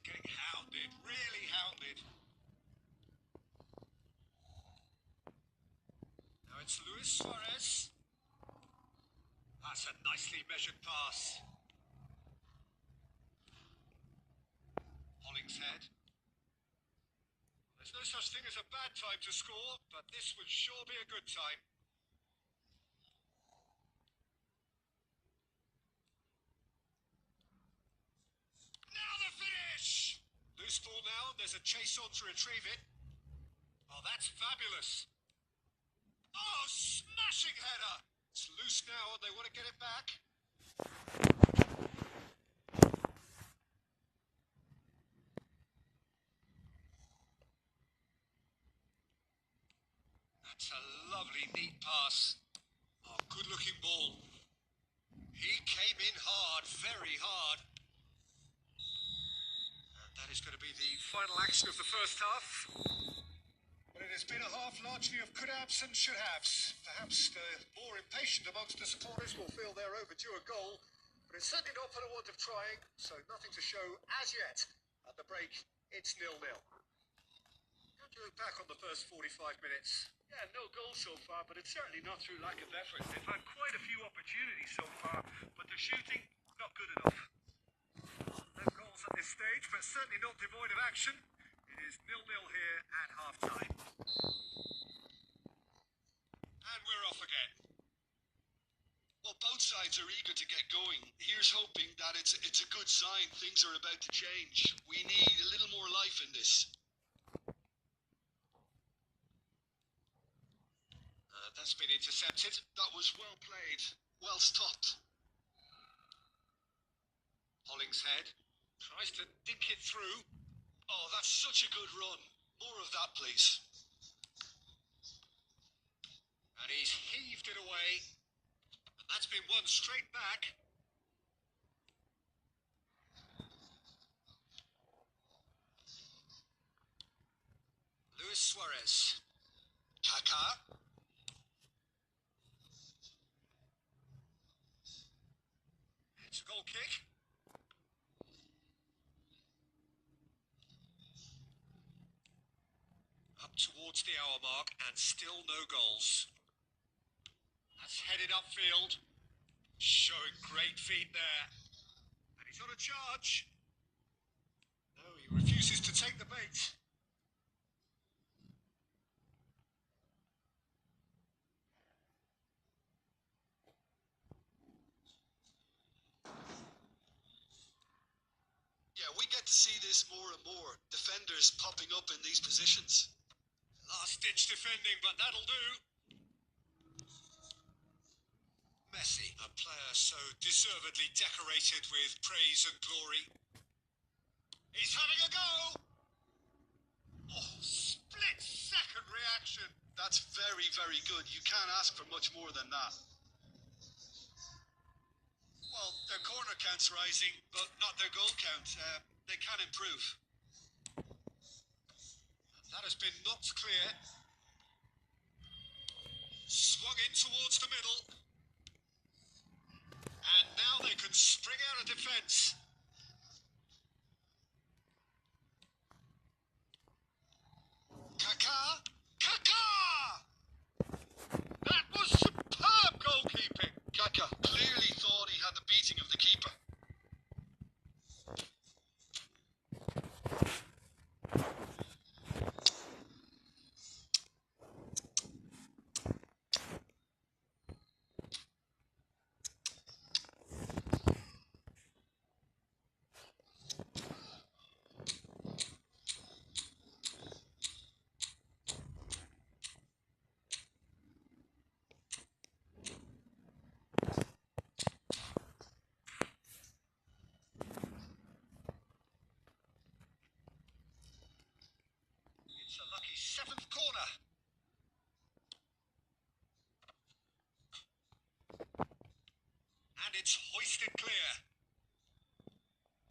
getting hounded, really hounded. Now it's Luis Suarez. That's a nicely measured pass. Hollingshead. There's no such thing as a bad time to score, but this would sure be a good time. Now the finish! Loose ball now, there's a chase on to retrieve it. Oh, that's fabulous. Oh, smashing header! It's loose now and they want to get it back. That's a lovely, neat pass. Oh, good-looking ball. He came in hard, very hard. And that is going to be the final action of the first half. But it has been a half largely of could-haves and should-haves. Perhaps the more impatient amongst the supporters will feel they're overdue a goal, but it's certainly not for the want of trying, so nothing to show as yet. At the break, it's 0-0. How do you look back on the first 45 minutes? Yeah, no goals so far, but it's certainly not through lack of effort. They've had quite a few opportunities so far, but their shooting, not good enough. No goals at this stage, but certainly not devoid of action. It is 0-0 here at half-time. And we're off again. Well, both sides are eager to get going. Here's hoping that it's a good sign. Things are about to change. We need a little more life in this. That's been intercepted. That was well played. Well stopped. Hollingshead tries to dink it through. Oh, that's such a good run. More of that, please. And he's heaved it away. And that's been won straight back. Luis Suarez. Kaká. It's a goal kick. Up towards the hour mark and still no goals. That's headed upfield. Showing great feet there. And he's on a charge. No, he refuses to take the bait. Yeah, we get to see this more and more. Defenders popping up in these positions. Last-ditch defending, but that'll do. Messi, a player so deservedly decorated with praise and glory. He's having a go! Oh, split-second reaction. That's very, very good. You can't ask for much more than that. Well, their corner count's rising, but not their goal count. They can improve. That has been knocked clear. Swung in towards the middle. And now they can spring out of defence. Kaká! Kaká! That was superb goalkeeping. Kaká clearly thought he had the beating of the keeper. It's a lucky seventh corner. And it's hoisted clear.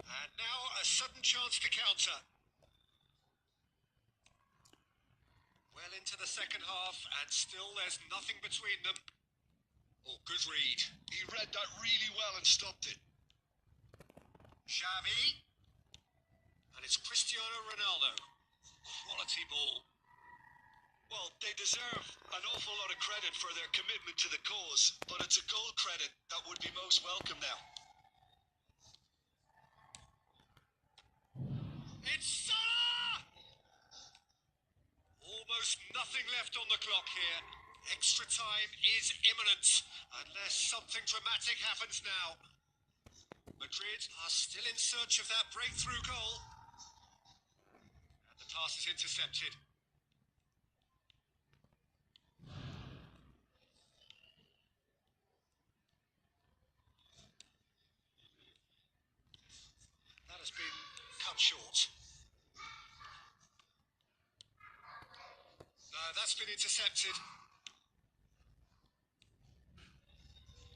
And now a sudden chance to counter. Well into the second half, and still there's nothing between them. Oh, good read. He read that really well and stopped it. Xavi. And it's Cristiano Ronaldo. Quality ball. Well, they deserve an awful lot of credit for their commitment to the cause, but it's a goal credit that would be most welcome now. It's Salah! Almost nothing left on the clock here. Extra time is imminent, unless something dramatic happens now. Madrid are still in search of that breakthrough goal. And the pass is intercepted. That has been cut short. No, that's been intercepted.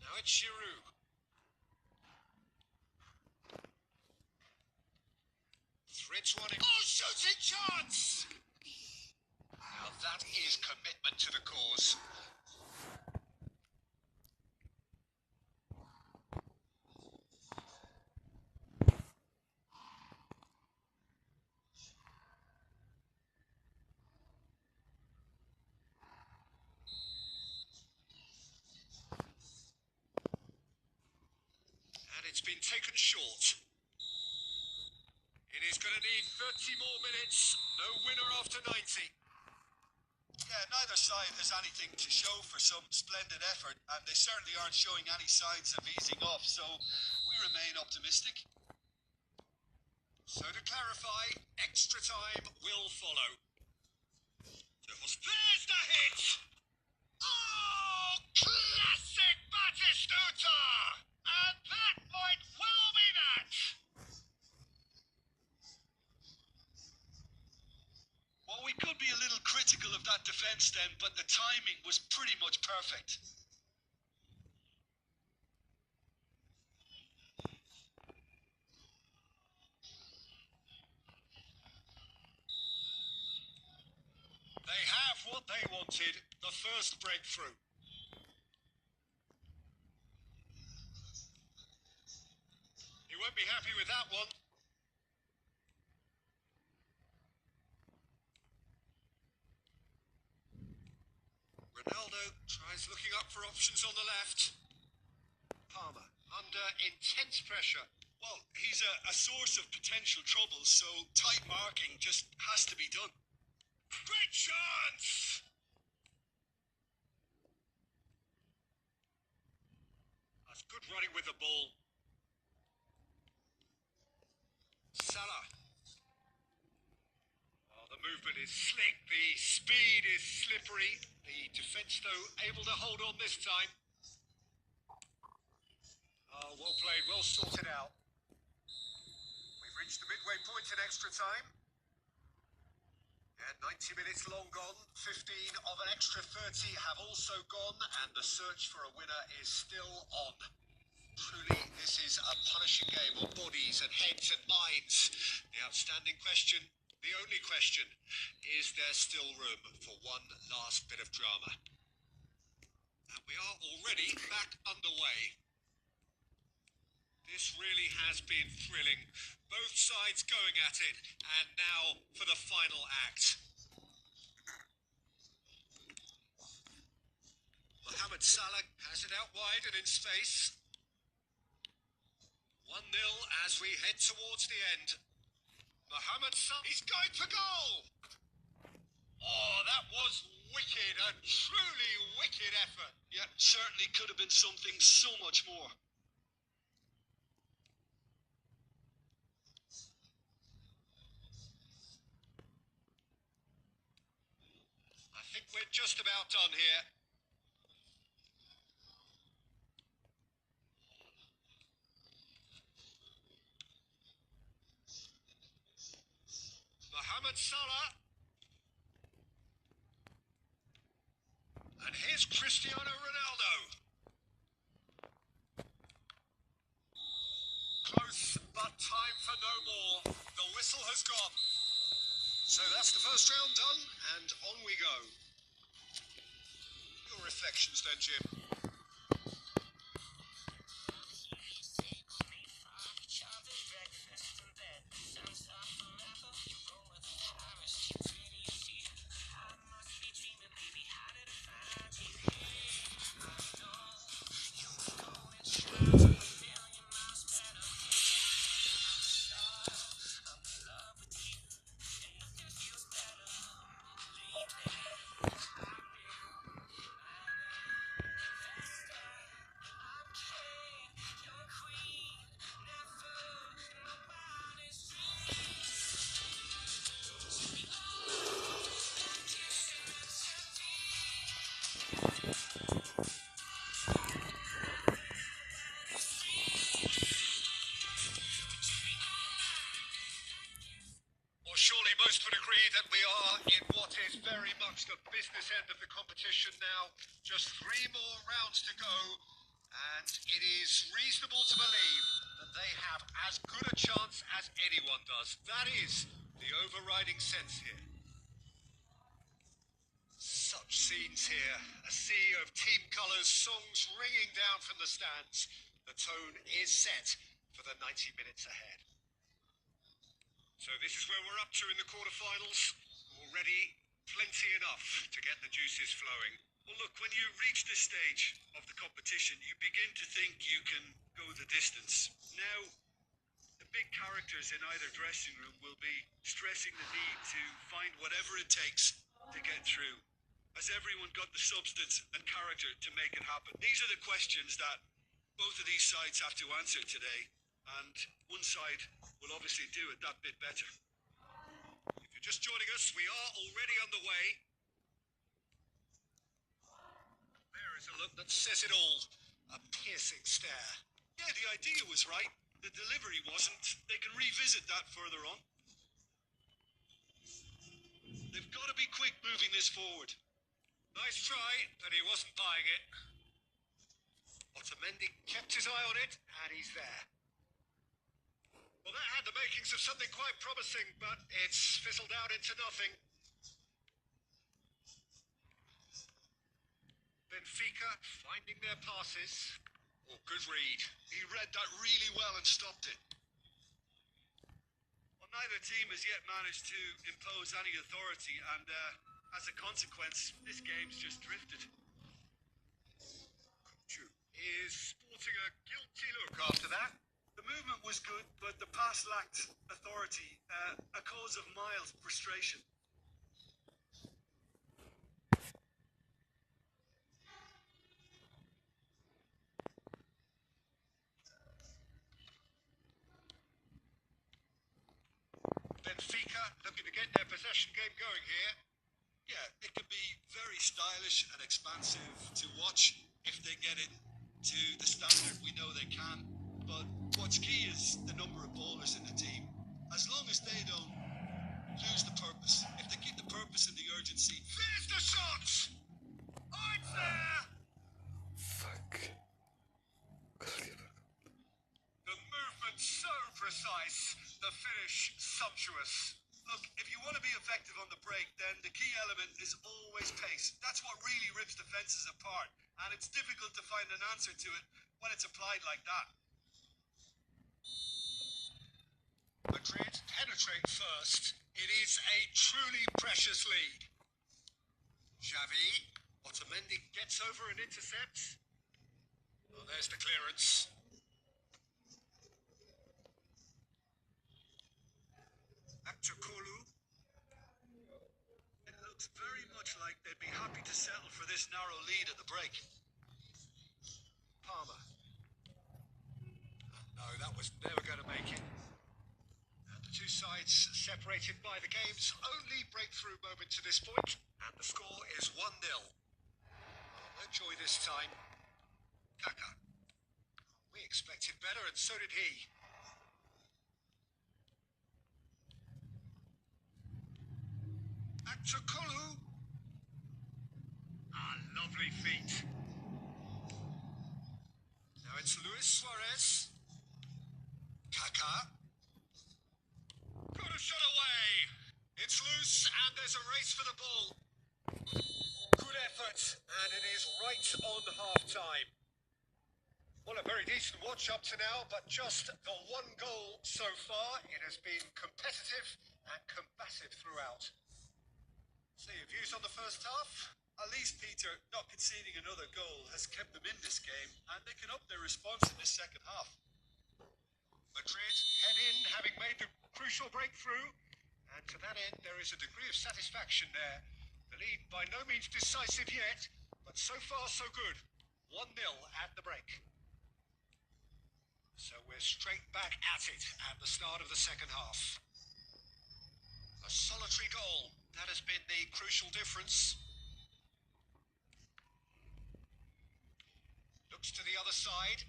Now it's Giroud. Threads one in. Oh, shooting chance! Now that is commitment to the cause. And it's been taken short. It is going to need 30 more minutes. No winner after 90. Yeah, neither side has anything to show for some splendid effort, and they certainly aren't showing any signs of easing off, so we remain optimistic. So to clarify, extra time will follow. There's the hit! Oh, classic Batistuta! And that might well be that! Well, we could be a little critical of that defence then, but the timing was pretty much perfect. They have what they wanted, the first breakthrough. You won't be happy with that one. Ronaldo tries looking up for options on the left. Palmer under intense pressure. Well, he's a source of potential trouble, so tight marking just has to be done. Great chance! That's good running with the ball. Salah. Oh, the movement is slick, the speed is slippery. The defence, though, able to hold on this time. Oh, well played, well sorted out. We've reached the midway point in extra time. And 90 minutes long gone, 15 of an extra 30 have also gone, and the search for a winner is still on. Truly, this is a punishing game of bodies and heads and minds. The outstanding question, the only question, is there still room for one last bit of drama? And we are already back underway. This really has been thrilling. Both sides going at it, and now for the final act. Mohamed Salah has it out wide and in space. 1-0 as we head towards the end. Mohamed Salah, he's going for goal! Oh, that was wicked, a truly wicked effort. Yeah, certainly could have been something so much more. I think we're just about done here. Mohamed Salah. And here's Cristiano Ronaldo. Close, but time for no more. The whistle has gone. So that's the first round done, and on we go. Your reflections then, Jim. Take me for chocolate breakfast and then some soft agree that we are in what is very much the business end of the competition now. Just 3 more rounds to go, and it is reasonable to believe that they have as good a chance as anyone does. That is the overriding sense here. Such scenes here, a sea of team colours, songs ringing down from the stands. The tone is set for the 90 minutes ahead. So this is where we're up to in the quarterfinals. Already plenty enough to get the juices flowing. Well, look, when you reach this stage of the competition, you begin to think you can go the distance. Now, the big characters in either dressing room will be stressing the need to find whatever it takes to get through. Has everyone got the substance and character to make it happen? These are the questions that both of these sides have to answer today, and one side will obviously do it that bit better. If you're just joining us, we are already on the way. There is a look that says it all. A piercing stare. Yeah, the idea was right. The delivery wasn't. They can revisit that further on. They've got to be quick moving this forward. Nice try, but he wasn't buying it. Otamendi kept his eye on it, and he's there. Well, that had the makings of something quite promising, but it's fizzled out into nothing. Benfica finding their passes. Oh, good read. He read that really well and stopped it. Well, neither team has yet managed to impose any authority, and as a consequence, this game's just drifted. Kuchu is sporting a guilty look after that. The movement was good, but the pass lacked authority, a cause of mild frustration. Benfica looking to get their possession game going here. Yeah, it can be very stylish and expansive to watch if they get it to the standard we know they can. But what's key is the number of ballers in the team. As long as they don't lose the purpose, if they keep the purpose and the urgency. There's the shot! Oh, it's there! Fuck. The movement so precise, the finish sumptuous. Look, if you want to be effective on the break, then the key element is always pace. That's what really rips defenses apart, and it's difficult to find an answer to it when it's applied like that. Madrid penetrate first. It is a truly precious lead. Xavi, Otamendi gets over and intercepts. Oh, there's the clearance. Akçakolu. It looks very much like they'd be happy to settle for this narrow lead at the break. Palmer. No, that was never going to make it. And the two sides separated by the game's only breakthrough moment to this point. And the score is 1-0. No joy this time. Kaka. We expected better, and so did he. Akçakolu. Ah, lovely feet. Now it's Luis Suarez. Kaka. Got a shot away. It's loose, and there's a race for the ball. Good effort, and it is right on half-time. Well, a very decent watch up to now, but just the one goal so far. It has been competitive and combative throughout. So your views on the first half? At least, Peter, not conceding another goal has kept them in this game, and they can up their response in the second half. Madrid head in, having made the crucial breakthrough, and to that end there is a degree of satisfaction there. The lead by no means decisive yet, but so far so good. 1-0 at the break. So we're straight back at it at the start of the second half. A solitary goal, that has been the crucial difference. Looks to the other side.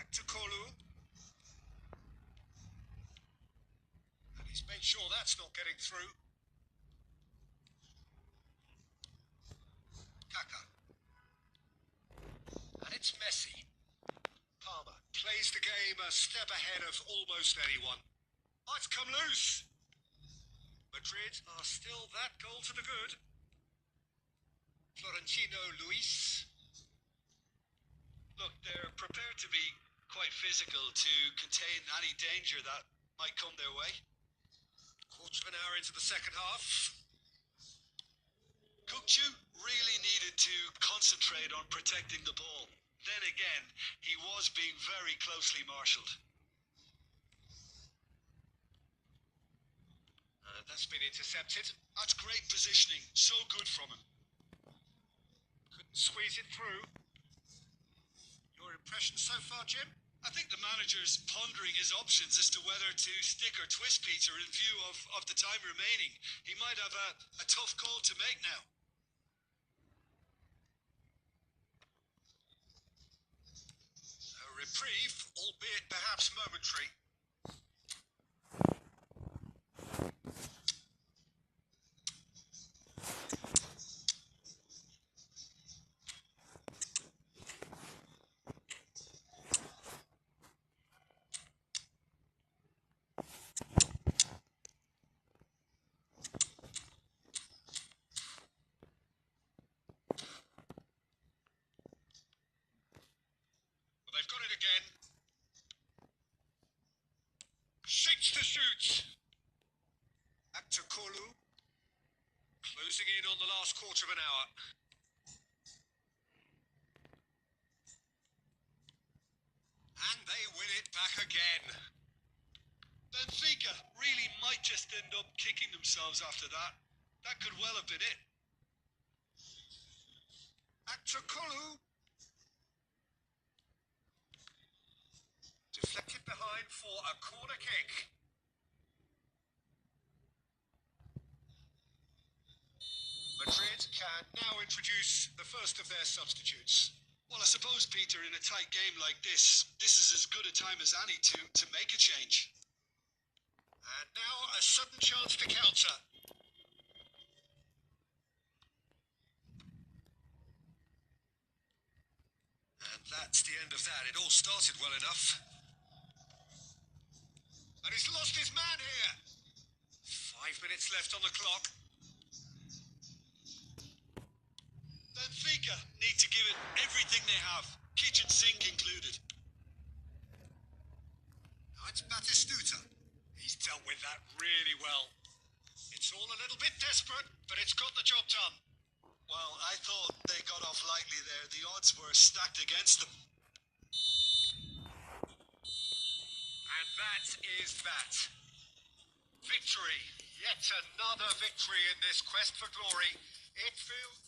Akçakolu. And he's made sure that's not getting through. Kaka. And it's Messi. Palmer plays the game a step ahead of almost anyone. Oh, it's come loose. Madrid are still that goal to the good. Florentino Luis. Look, they're prepared to be quite physical to contain any danger that might come their way. Quarter of an hour into the second half. Kukçu really needed to concentrate on protecting the ball. Then again, he was being very closely marshalled. That's been intercepted. That's great positioning. So good from him. Couldn't squeeze it through. Your impression so far, Jim? I think the manager's pondering his options as to whether to stick or twist Peter in view of the time remaining. He might have a tough call to make now. A reprieve, albeit perhaps momentary. They've got it again. Shakes to shoot. Back to Kolu. Closing in on the last quarter of an hour. And they win it back again. Benfica really might just end up kicking themselves after that. That could well have been it. Back to Kolu. Deflected behind for a corner kick. Madrid can now introduce the first of their substitutes. Well, I suppose, Peter, in a tight game like this is as good a time as any to make a change. And now a sudden chance to counter. And that's the end of that. It all started well enough. And he's lost his man here. 5 minutes left on the clock. Benfica need to give it everything they have, kitchen sink included. Now it's Batistuta. He's dealt with that really well. It's all a little bit desperate, but it's got the job done. Well, I thought they got off lightly there. The odds were stacked against them. And that is that. Victory. Yet another victory in this quest for glory. It feels...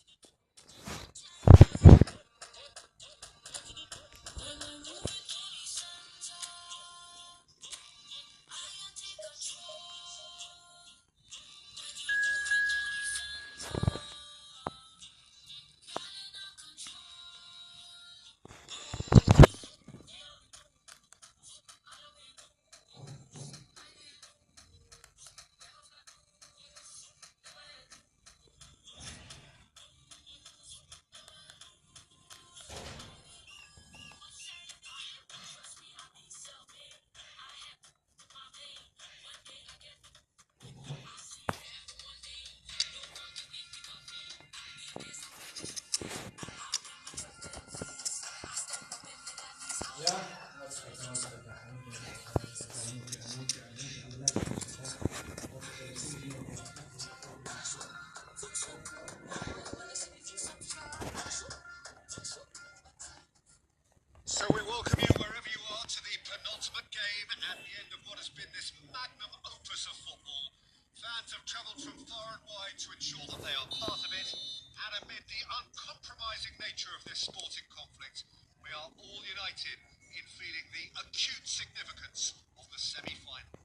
So we welcome you wherever you are to the penultimate game at the end of what has been this magnum opus of football. Fans have travelled from far and wide to ensure that they are part of it, and amid the uncompromising nature of this sporting conflict, we are all united in feeling the acute significance of the semi-final.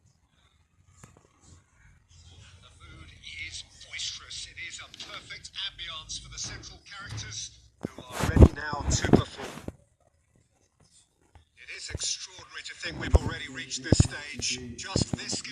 The mood is boisterous. It is a perfect ambience for the central characters who are ready now to perform. It is extraordinary to think we've already reached this stage. Just this game.